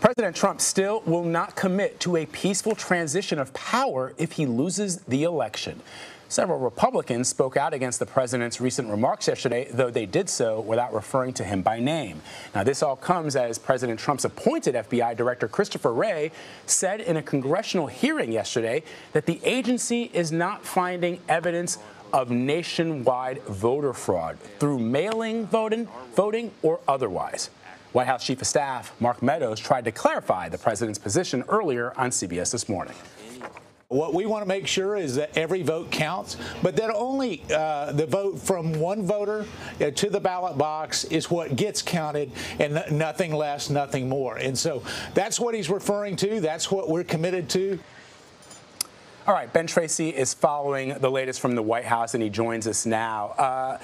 President Trump still will not commit to a peaceful transition of power if he loses the election. Several Republicans spoke out against the president's recent remarks yesterday, though they did so without referring to him by name. Now, this all comes as President Trump's appointed FBI Director Christopher Wray said in a congressional hearing yesterday that the agency is not finding evidence of nationwide voter fraud through mail-in voting or otherwise. White House Chief of Staff Mark Meadows tried to clarify the president's position earlier on CBS This Morning. What we want to make sure is that every vote counts, but that only the vote from one voter to the ballot box is what gets counted, and nothing less, nothing more. And so that's what he's referring to. That's what we're committed to. All right, Ben Tracy is following the latest from the White House, and he joins us now.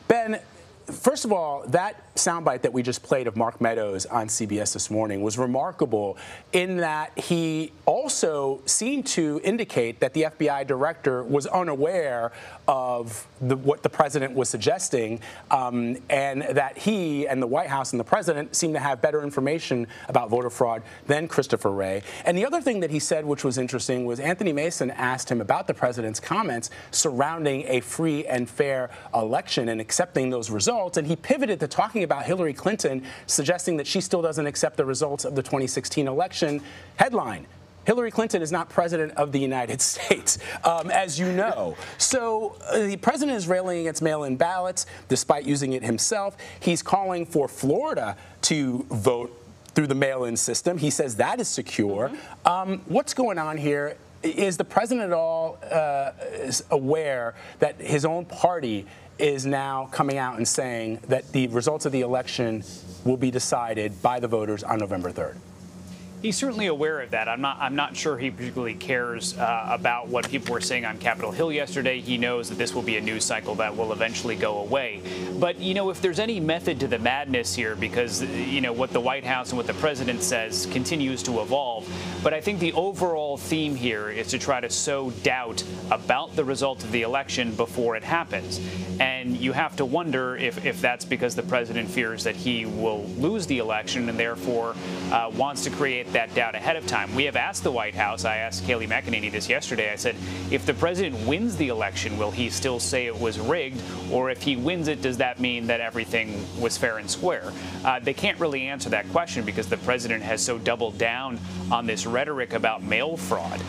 Ben, first of all, that soundbite that we just played of Mark Meadows on CBS This Morning was remarkable in that he also seemed to indicate that the FBI director was unaware of what the president was suggesting, and that he and the White House and the president seemed to have better information about voter fraud than Christopher Wray. And the other thing that he said, which was interesting, was Anthony Mason asked him about the president's comments surrounding a free and fair election and accepting those results, and he pivoted to talking about Hillary Clinton, suggesting that she still doesn't accept the results of the 2016 election. Headline: Hillary Clinton is not president of the United States, as you know. So the president is railing against mail-in ballots, despite using it himself. He's calling for Florida to vote through the mail-in system. He says that is secure. What's going on here? Is the president at all aware that his own party is now coming out and saying that the results of the election will be decided by the voters on November 3rd? He's certainly aware of that. I'm not sure he particularly cares about what people were saying on Capitol Hill yesterday. He knows that this will be a news cycle that will eventually go away. But, you know, if there's any method to the madness here, because, you know, what the White House and what the president says continues to evolve. But I think the overall theme here is to try to sow doubt about the result of the election before it happens. And you have to wonder if that's because the president fears that he will lose the election and therefore wants to create that doubt ahead of time. We have asked the White House, I asked Kayleigh McEnany this yesterday, I said, if the president wins the election, will he still say it was rigged? Or if he wins it, does that mean that everything was fair and square? They can't really answer that question because the president has so doubled down on this rhetoric about mail fraud.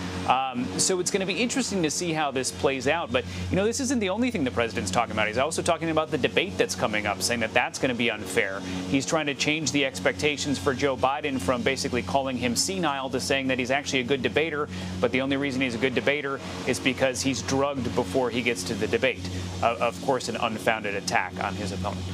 So it's going to be interesting to see how this plays out. But, you know, this isn't the only thing the president's talking about. He's also talking about the debate that's coming up, saying that that's going to be unfair. He's trying to change the expectations for Joe Biden from basically calling him senile to saying that he's actually a good debater, but the only reason he's a good debater is because he's drugged before he gets to the debate. Of course, an unfounded attack on his opponent.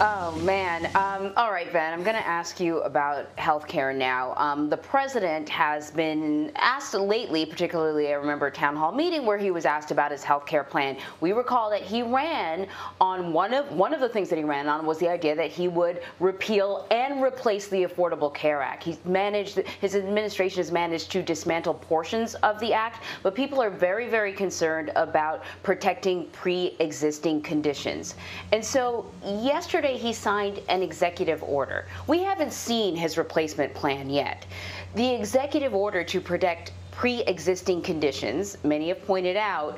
Oh, man. All right, Ben, I'm going to ask you about health care now. The president has been asked lately, particularly I remember a town hall meeting where he was asked about his health care plan. We recall that he ran on one of the things that he ran on was the idea that he would repeal and replace the Affordable Care Act. His administration has managed to dismantle portions of the act, but people are very, very concerned about protecting pre-existing conditions. And so yesterday, he signed an executive order. We haven't seen his replacement plan yet. The executive order to protect pre-existing conditions, many have pointed out,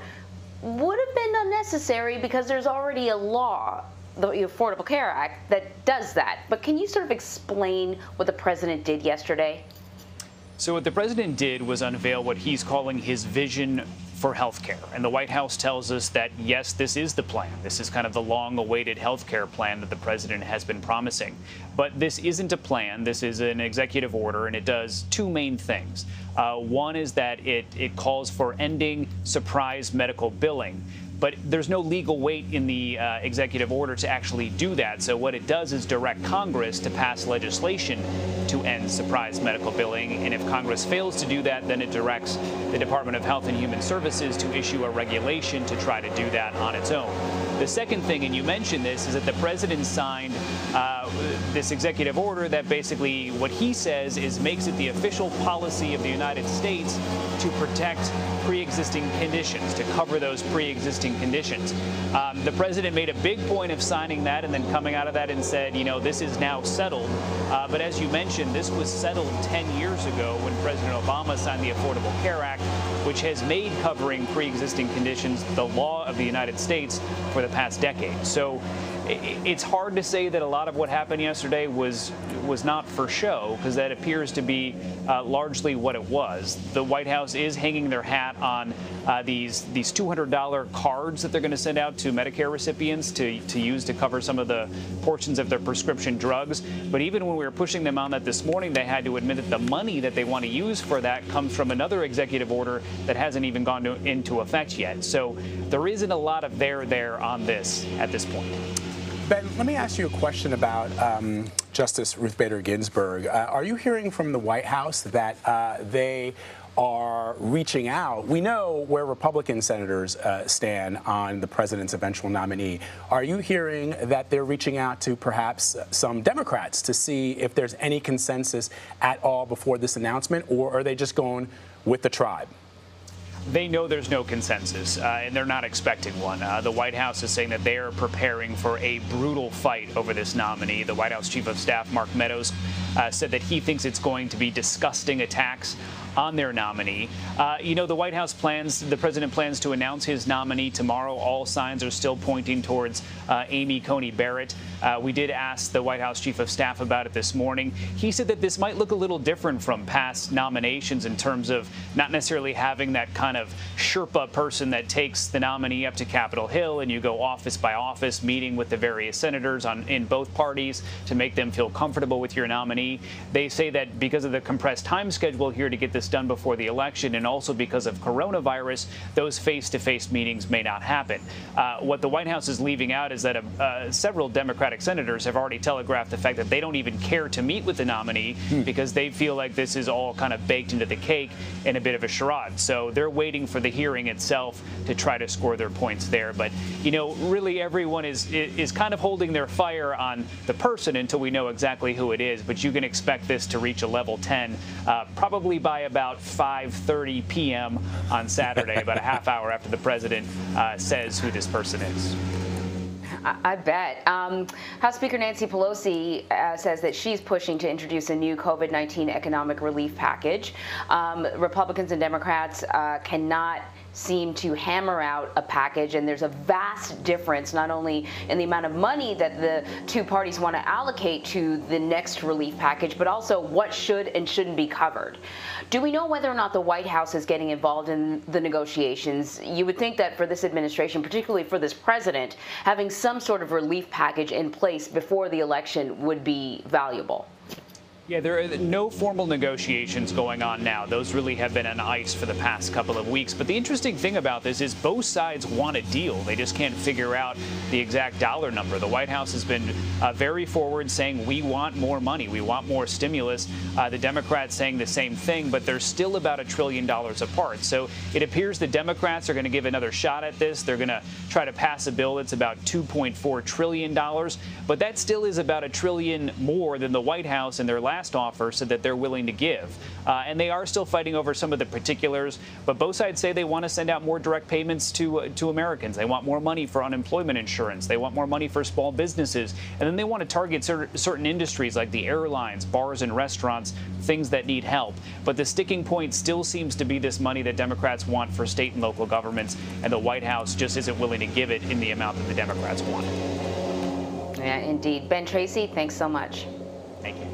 would have been unnecessary because there's already a law, the Affordable Care Act, that does that. But can you sort of explain what the president did yesterday? So what the president did was unveil what he's calling his vision for health care. And the White House tells us that, yes, this is the plan. This is kind of the long-awaited health care plan that the president has been promising. But this isn't a plan. This is an executive order, and it does two main things. One is that it calls for ending surprise medical billing. But there's no legal weight in the executive order to actually do that. So what it does is direct Congress to pass legislation to end surprise medical billing. And if Congress fails to do that, then it directs the Department of Health and Human Services to issue a regulation to try to do that on its own. The second thing, and you mentioned this, is that the president signed this executive order that basically what he says is makes it the official policy of the United States to protect pre-existing conditions, to cover those pre-existing conditions. The president made a big point of signing that and then coming out of that and said, you know, this is now settled. But as you mentioned, this was settled 10 years ago when President Obama signed the Affordable Care Act, which has made covering pre-existing conditions the law of the United States for the past decade. So it's hard to say that a lot of what happened yesterday was not for show, because that appears to be largely what it was. The White House is hanging their hat on these $200 cards that they're going to send out to Medicare recipients to use to cover some of the portions of their prescription drugs. But even when we were pushing them on that this morning, they had to admit that the money that they want to use for that comes from another executive order that hasn't even gone into effect yet. So there isn't a lot of there on this at this point. Ben, let me ask you a question about Justice Ruth Bader Ginsburg. Are you hearing from the White House that they are reaching out? We know where Republican senators stand on the president's eventual nominee. Are you hearing that they're reaching out to perhaps some Democrats to see if there's any consensus at all before this announcement, or are they just going with the tribe? They know there's no consensus, and they're not expecting one. The White House is saying that they are preparing for a brutal fight over this nominee. The White House Chief of Staff, Mark Meadows, said that he thinks it's going to be disgusting attacks on their nominee. You know, the White House the president plans to announce his nominee tomorrow. All signs are still pointing towards Amy Coney Barrett. We did ask the White House Chief of Staff about it this morning. He said that this might look a little different from past nominations in terms of not necessarily having that kind of Sherpa person that takes the nominee up to Capitol Hill and you go office by office meeting with the various senators in both parties to make them feel comfortable with your nominee. They say that because of the compressed time schedule here to get this done before the election, and also because of coronavirus, those face-to-face meetings may not happen. What the White House is leaving out is that several Democratic senators have already telegraphed the fact that they don't even care to meet with the nominee because they feel like this is all kind of baked into the cake in a bit of a charade. So they're waiting for the hearing itself to try to score their points there. But, you know, really everyone is kind of holding their fire on the person until we know exactly who it is. But you can expect this to reach a level 10 probably by about 5:30 p.m. on Saturday, about a half hour after the president says who this person is. I bet. House Speaker Nancy Pelosi says that she's pushing to introduce a new COVID-19 economic relief package. Republicans and Democrats cannot seem to hammer out a package, and there's a vast difference not only in the amount of money that the two parties want to allocate to the next relief package, but also what should and shouldn't be covered. Do we know whether or not the White House is getting involved in the negotiations? You would think that for this administration, particularly for this president, having some sort of relief package in place before the election would be valuable. Yeah, there are no formal negotiations going on now. Those really have been on ice for the past couple of weeks. But the interesting thing about this is both sides want a deal. They just can't figure out the exact dollar number. The White House has been very forward, saying we want more money. We want more stimulus. The Democrats saying the same thing, but they're still about $1 trillion apart. So it appears the Democrats are going to give another shot at this. They're going to try to pass a bill that's about $2.4 trillion. But that still is about $1 trillion more than the White House in their last offer said that they're willing to give. And they are still fighting over some of the particulars, but both sides say they want to send out more direct payments to Americans. They want more money for unemployment insurance. They want more money for small businesses. And then they want to target certain industries like the airlines, bars and restaurants, things that need help. But the sticking point still seems to be this money that Democrats want for state and local governments, and the White House just isn't willing to give it in the amount that the Democrats want. Yeah, indeed. Ben Tracy, thanks so much. Thank you.